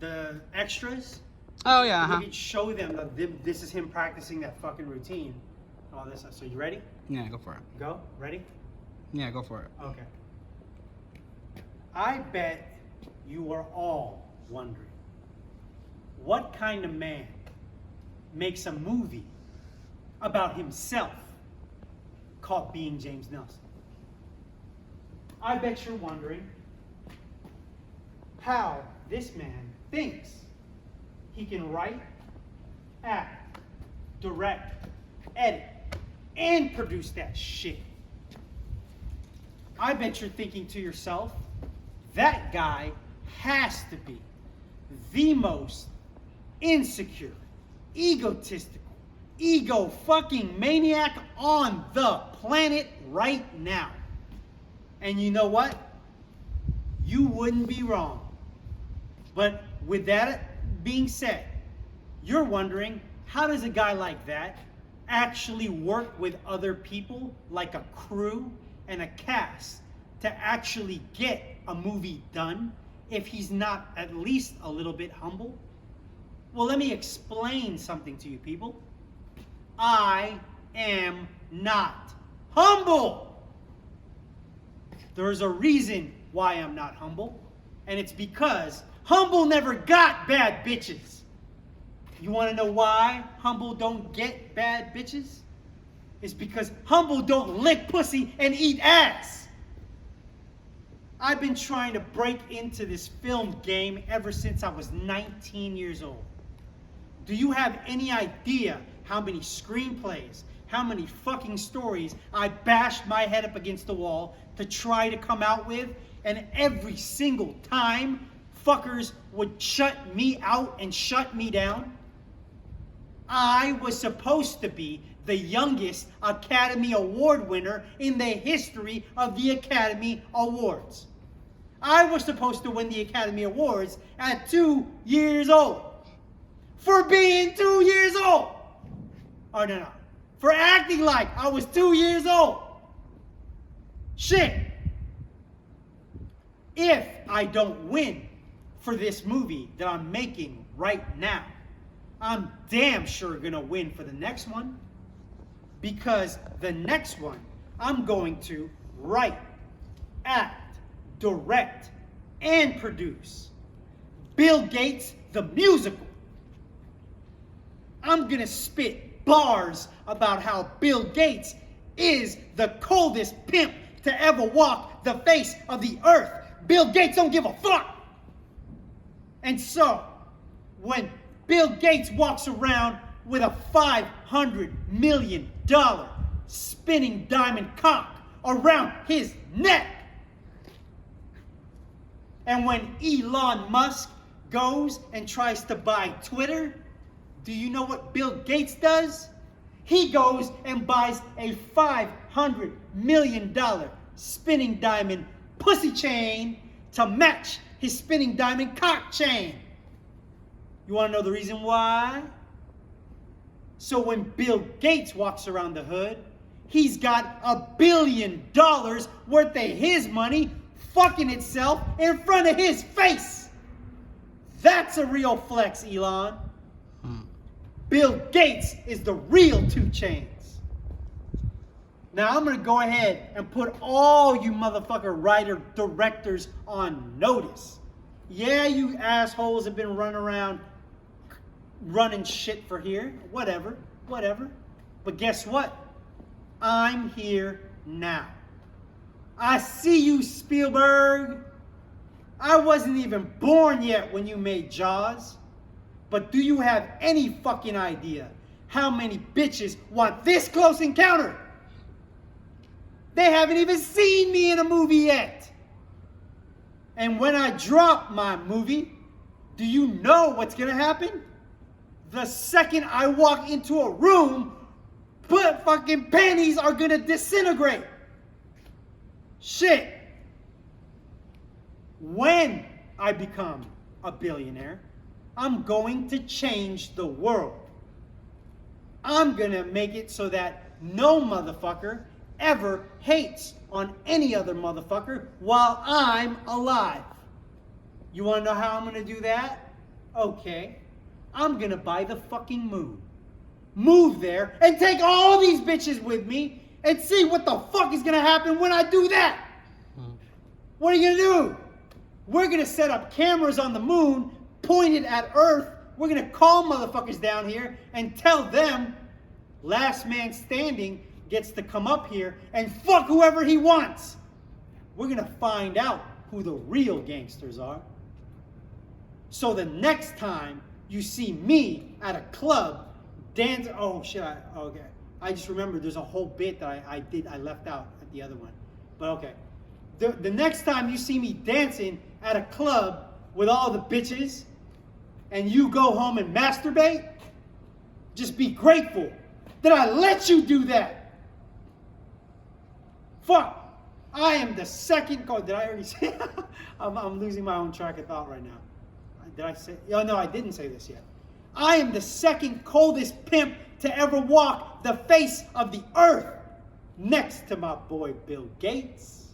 the extras. Oh yeah. We could show them that this is him practicing that fucking routine. All this stuff. So you ready? Yeah, go for it. Go. Ready? Yeah, go for it. Okay. I bet you are all wondering, what kind of man makes a movie about himself called Being James Nelson? I bet you're wondering how this man thinks he can write, act, direct, edit, and produce that shit. I bet you're thinking to yourself, that guy has to be the most insecure, egotistical, ego fucking maniac on the planet right now. And you know what? You wouldn't be wrong. But with that being said, you're wondering, how does a guy like that actually work with other people, like a crew and a cast, to actually get a movie done if he's not at least a little bit humble? Well, let me explain something to you people. I am not humble. There's a reason why I'm not humble, and it's because humble never got bad bitches. You want to know why humble don't get bad bitches? It's because humble don't lick pussy and eat ass. I've been trying to break into this film game ever since I was 19 years old. Do you have any idea how many screenplays, how many fucking stories I bashed my head up against the wall to try to come out with, and every single time fuckers would shut me out and shut me down? I was supposed to be the youngest Academy Award winner in the history of the Academy Awards. I was supposed to win the Academy Awards at 2 years old. For being 2 years old. Oh, no. For acting like I was 2 years old. Shit. If I don't win for this movie that I'm making right now, I'm damn sure gonna win for the next one. Because the next one, I'm going to write, act, direct, and produce. Bill Gates, the musical. I'm gonna spit bars about how Bill Gates is the coldest pimp to ever walk the face of the earth. Bill Gates don't give a fuck. And so, when Bill Gates walks around with a $500 million spinning diamond cock around his neck, and when Elon Musk goes and tries to buy Twitter, do you know what Bill Gates does? He goes and buys a $500 million spinning diamond pussy chain to match his spinning diamond cock chain. You want to know the reason why? So when Bill Gates walks around the hood, he's got $1 billion worth of his money fucking itself in front of his face. That's a real flex, Elon. Bill Gates is the real 2 Chainz. Now I'm going to go ahead and put all you motherfucker writer directors on notice. Yeah, you assholes have been running shit for here. Whatever. But guess what? I'm here now. I see you, Spielberg. I wasn't even born yet when you made Jaws. But do you have any fucking idea how many bitches want this close encounter? They haven't even seen me in a movie yet. And when I drop my movie, do you know what's gonna happen? The second I walk into a room, fucking panties are gonna disintegrate. Shit. When I become a billionaire, I'm going to change the world. I'm gonna make it so that no motherfucker ever hates on any other motherfucker while I'm alive. You want to know how I'm going to do that? Okay. I'm going to buy the fucking moon. Move there and take all these bitches with me and see what the fuck is going to happen when I do that. What are you going to do? We're going to set up cameras on the moon pointed at Earth. We're going to call motherfuckers down here and tell them last man standing gets to come up here and fuck whoever he wants. We're going to find out who the real gangsters are. So the next time you see me at a club dance, oh shit, okay. I just remembered there's a whole bit that I left out at the other one. But okay. The next time you see me dancing at a club with all the bitches and you go home and masturbate, just be grateful that I let you do that. Fuck. I am the second. Did I already say? I'm losing my own track of thought right now. Did I say? Oh no, I didn't say this yet. I am the second coldest pimp to ever walk the face of the earth, next to my boy Bill Gates.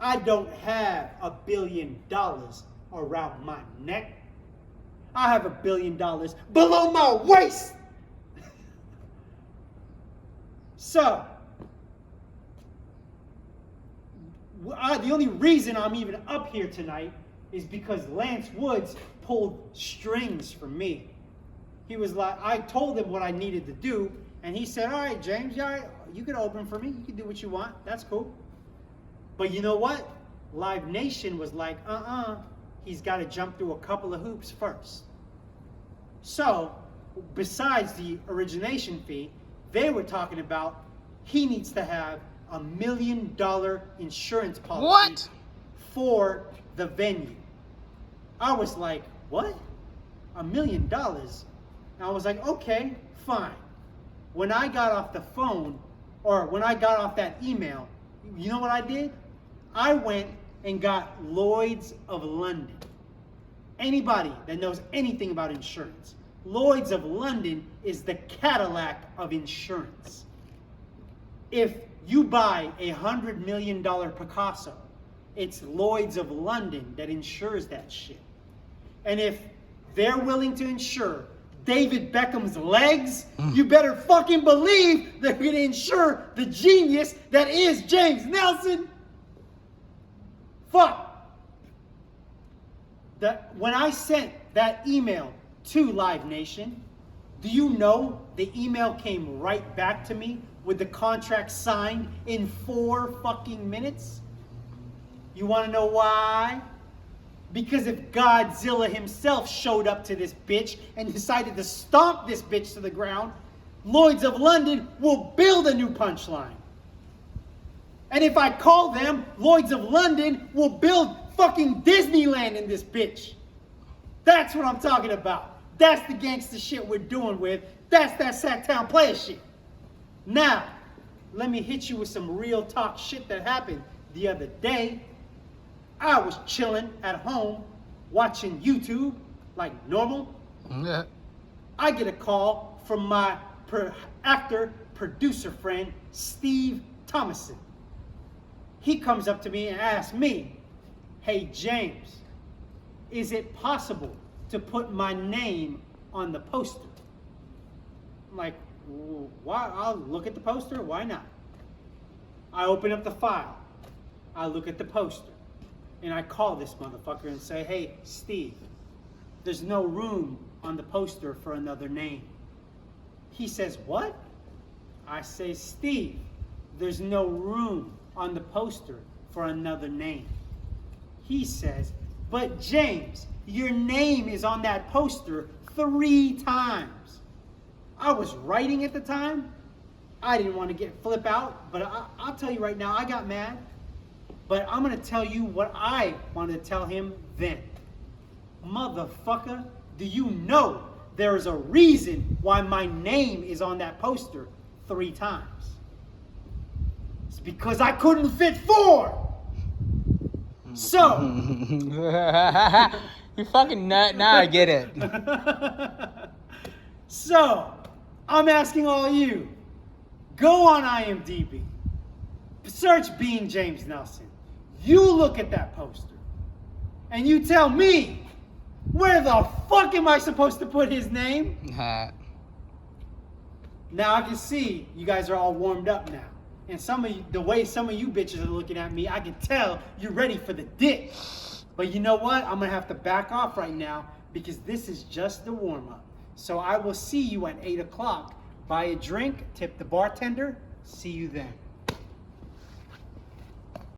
I don't have $1 billion around my neck. I have $1 billion below my waist. So, the only reason I'm even up here tonight is because Lance Woods pulled strings for me. He was like, I told him what I needed to do, and he said, all right, James, yeah, you can open for me. You can do what you want. That's cool. But you know what? Live Nation was like, he's got to jump through a couple of hoops first. So, besides the origination fee, they were talking about he needs to have $1 million insurance policy for the venue. I was like, what? $1 million? And I was like, okay, fine. When I got off the phone, or when I got off that email, you know what I did? I went and got Lloyd's of London. Anybody that knows anything about insurance, Lloyd's of London is the Cadillac of insurance. If you buy a $100 million Picasso, it's Lloyd's of London that insures that shit. And if they're willing to insure David Beckham's legs, you better fucking believe they're going to insure the genius that is James Nelson. Fuck. When I sent that email to Live Nation, do you know the email came right back to me with the contract signed in 4 fucking minutes? You want to know why? Because if Godzilla himself showed up to this bitch and decided to stomp this bitch to the ground, Lloyd's of London will build a new Punchline. And if I call them, Lloyd's of London will build fucking Disneyland in this bitch. That's what I'm talking about. That's the gangster shit we're doing with. That's that Sacktown player shit. Now, let me hit you with some real talk shit that happened the other day. I was chilling at home watching YouTube like normal. Yeah. I get a call from my actor producer friend Steve Thomason. He comes up to me and asks me, hey James, is it possible to put my name on the poster? I'm like, why? I'll look at the poster. Why not? I open up the file. I look at the poster. And I call this motherfucker and say, hey, Steve, there's no room on the poster for another name. He says, what? I say, Steve, there's no room on the poster for another name. He says, but James, your name is on that poster 3 times. I was writing at the time. I didn't want to flip out, but I'll tell you right now, I got mad. But I'm going to tell you what I wanted to tell him then. Motherfucker, do you know there is a reason why my name is on that poster 3 times? It's because I couldn't fit 4. So. You fucking nut. Now I get it. So, I'm asking all of you, go on IMDb, search Being James Nelson. You look at that poster. And you tell me, where the fuck am I supposed to put his name? Nah. Now I can see you guys are all warmed up now. And some of you, the way some of you bitches are looking at me, I can tell you're ready for the dick. But you know what? I'm gonna have to back off right now because this is just the warm-up. So I will see you at 8 o'clock. Buy a drink, tip the bartender. See you then.